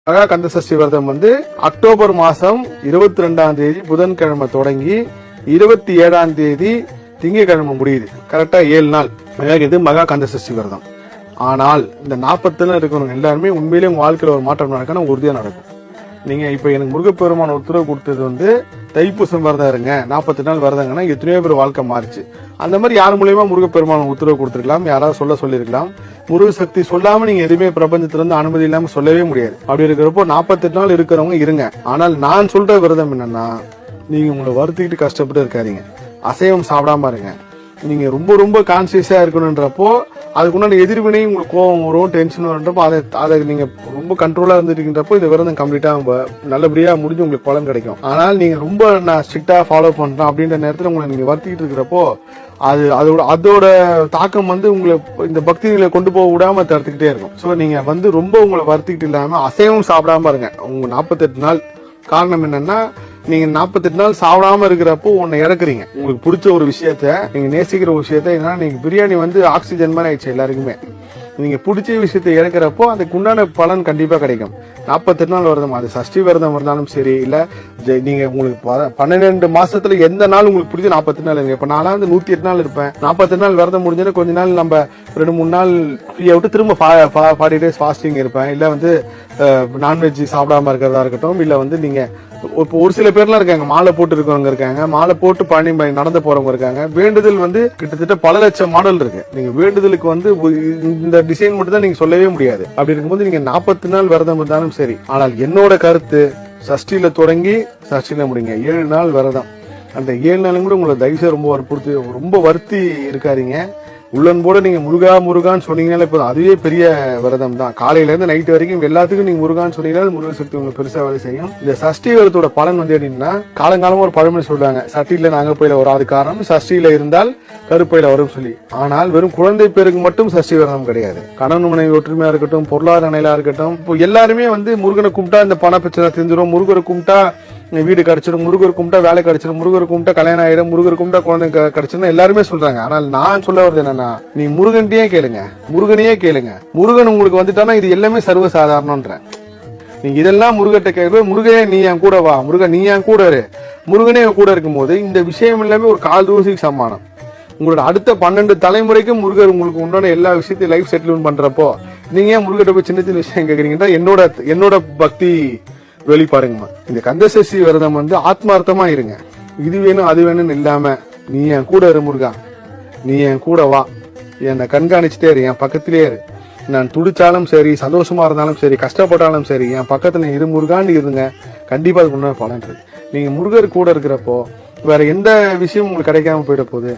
மகா கந்த சஷ்டி விரதம் அக்டோபர் மாசம் 22ஆம் தேதி புதன்கிழமை தொடங்கி 27ஆம் தேதி திங்கட்கிழமை முடியுது. கரெக்டா 7 நாள் இது மகா கந்த சஷ்டி விரதம். ஆனால் இந்த 40 இருக்கிறவங்க எல்லாருமே உண்மையிலேயே உங்க வாழ்க்கையில ஒரு மாற்றம் நடக்கணும், உறுதியா நடக்கும். நீங்க இப்ப எனக்கு முருகப்பெருமான உத்தரவு கொடுத்தது தைப்பூசம் விரதம் இருங்க, 40 நாள் விரதங்கன்னா எத்தனையோ பேர் வாழ்க்கை மாறிச்சு. அந்த மாதிரி யார் மூலியமா முருகப்பெருமான உத்தரவு கொடுத்திருக்கலாம், யாராவது சொல்லிருக்கலாம். முருக சக்தி சொல்லாம நீங்க எதுவுமே பிரபஞ்சத்துல இருந்து அனுமதி இல்லாம சொல்லவே முடியாது. அப்படி இருக்கிறப்போ 48 நாள் இருக்கிறவங்க இருங்க. ஆனால் நான் சொல்ற விரதம் என்னன்னா, நீங்க உங்களை வருத்திக்கிட்டு கஷ்டப்பட்டு இருக்காதீங்க, அசைவம் சாப்பிடாம இருங்க. நீங்க ரொம்ப ரொம்ப கான்சியஸா இருக்கணும்ன்றப்போ அதுக்குண்டான எதிர்வினை உங்களுக்கு கோவம் வரும், டென்ஷன் வரும்ன்றப்போ அதை நீங்க ரொம்ப கண்ட்ரோலா இருந்துருக்கின்றப்போ இந்த விரதம் கம்ப்ளீட்டா நல்லபடியா முடிஞ்சு உங்களுக்கு பலன் கிடைக்கும். ஆனால் நீங்க ரொம்ப நான் ஸ்ட்ரிக்டா ஃபாலோ பண்றேன் அப்படின்ற நேரத்துல உங்களை நீங்க வருத்திக்கிட்டு இருக்கிறப்போ அதோட தாக்கம் உங்களை இந்த பக்திகளை கொண்டு போக விடாம தடுத்துக்கிட்டே இருக்கும். சோ நீங்க ரொம்ப உங்களை வருத்திக்கிட்டு இல்லாம அசைவம் சாப்பிடாம இருங்க உங்க 48 நாள். காரணம் என்னன்னா, நீங்க 48 நாள் சாப்பிடாம இருக்கிறப்போ உன்னை இறக்குறீங்க. உங்களுக்கு பிடிச்ச ஒரு விஷயத்த, நீங்க நேசிக்கிற ஒரு விஷயத்த, ஏன்னா நீங்க பிரியாணி ஆக்சிஜன் மாதிரி ஆயிடுச்சு எல்லாருக்குமே. நீங்க பிடிச்ச விஷயத்த இறக்குறப்போ அதுக்கு உண்டான பலன் கண்டிப்பா கிடைக்கும். 48 நாள் விரதம், அது சஷ்டி விரதம் இருந்தாலும் சரி, இல்ல நீங்க உங்களுக்கு 12 மாசத்துல எந்த நாள் உங்களுக்கு பிடிச்ச 48 நாள் இருங்க. இப்ப நான் 108 நாள் இருப்பேன். 48 நாள் விரதம் முடிஞ்சோன்னா கொஞ்ச நாள் நம்ம 2-3 நாள் ஃப்ரீயா விட்டு திரும்ப 40 days ஃபாஸ்டிங் இருப்பேன். இல்ல நான்வெஜ் சாப்பிடாம இருக்கிறதா இருக்கட்டும், இல்ல நீங்க ஒரு சில பேர்லாம் இருக்காங்க, மாலை போட்டு இருக்கவங்க இருக்காங்க, மாலை போட்டு பழனி நடந்து போறவங்க இருக்காங்க. வேண்டுதல் கிட்டத்தட்ட பல லட்சம் மாடல் இருக்கு. நீங்க வேண்டுதலுக்கு இந்த டிசைன் மட்டும் தான் நீங்க சொல்லவே முடியாது. அப்படி இருக்கும்போது நீங்க 40 நாள் விரதம் இருந்தாலும் சரி. ஆனால் என்னோட கருத்து, சஷ்டியில தொடங்கி சஷ்டியில முடிங்க 7 நாள் விரதம். அந்த 7 நாளும் கூட உங்களை தயவுசெய்து ரொம்ப வற்புறுத்தி ரொம்ப வருத்தி இருக்காதீங்க. உள்ளன்போட நீங்க முருகான்னு சொன்னீங்கன்னா இப்போ அதுவே பெரிய விரதம் தான். காலையில இருந்து நைட் வரைக்கும் எல்லாத்துக்கும் நீங்க முருகான்னு சொன்னீங்கன்னா முருக சக்தி உங்களுக்கு பெருசா வேலை செய்யும். இந்த சஷ்டி விரதத்தோட பலன் எப்படின்னா, காலங்காலமா ஒரு பழமொழி சொல்றாங்க, சஷ்டியில நாகப்பையில வராது காரணம் சஷ்டியில இருந்தால் கருப்பையில வரும் சொல்லி. ஆனால் வெறும் குழந்தை பேருக்கு மட்டும் சஷ்டி விரதம் கிடையாது. கணவன் மனைவி ஒற்றுமையா இருக்கட்டும், பொருளாதார நிலையா இருக்கட்டும், இப்போ எல்லாருமே முருகனை கும்பிட்டா இந்த பண பிரச்சனை தெரிஞ்சிடும், முருகரை கும்பிட்டா வீடு கிடைச்சிடும், முருகர் கும்பிட்டா வேலை கிடைச்சிடும், முருகர் கும்பிட்டா கல்யாணம் ஆயிடும், முருகர் கும்பிட்டா குழந்தை கிடைச்சிடும் எல்லாருமே சொல்றாங்க. ஆனால் நான் சொல்ல வருது என்னன்னா, நீ முருகன்டையே கேளுங்க, முருகனையே கேளுங்க. முருகன் உங்களுக்கு வந்துட்டானா இது எல்லாமே சர்வசாதாரணன்ற. நீங்க இதெல்லாம் முருகட்ட கேட்க, முருகனே நீ என் கூட வா, முருகன் நீ என் கூட இரு, முருகனே கூட இருக்கும் போது இந்த விஷயம் எல்லாமே ஒரு கால் தூசிக்கு சமானம். உங்களோட அடுத்த 12 தலைமுறைக்கும் முருகர் உங்களுக்கு உண்டான எல்லா விஷயத்தையும் லைஃப் செட்டில்மெண்ட் பண்றப்போ நீங்க ஏன் முருகிட்ட போய் சின்ன சின்ன விஷயம் கேக்குறீங்கன்னா என்னோட பக்தி வெளிப்பாடுங்கம்மா. இந்த கந்த சஷ்டி விரதம் ஆத்மார்த்தமா இருங்க. இது வேணும் அது வேணும்னு இல்லாம நீ என் கூட இரு முருகா, நீ என் கூட வா, என்னை கண்காணிச்சுட்டே இரு, என் பக்கத்திலே இரு. நான் துடிச்சாலும் சரி, சந்தோஷமா இருந்தாலும் சரி, கஷ்டப்பட்டாலும் சரி, என் பக்கத்துல இரு முருகான்னு இருங்க. கண்டிப்பா அதுக்கு முன்னாடி பலன் இருக்கு. நீங்க முருகர் கூட இருக்கிறப்போ வேற எந்த விஷயம் உங்களுக்கு கிடைக்காம போயிட போகுது.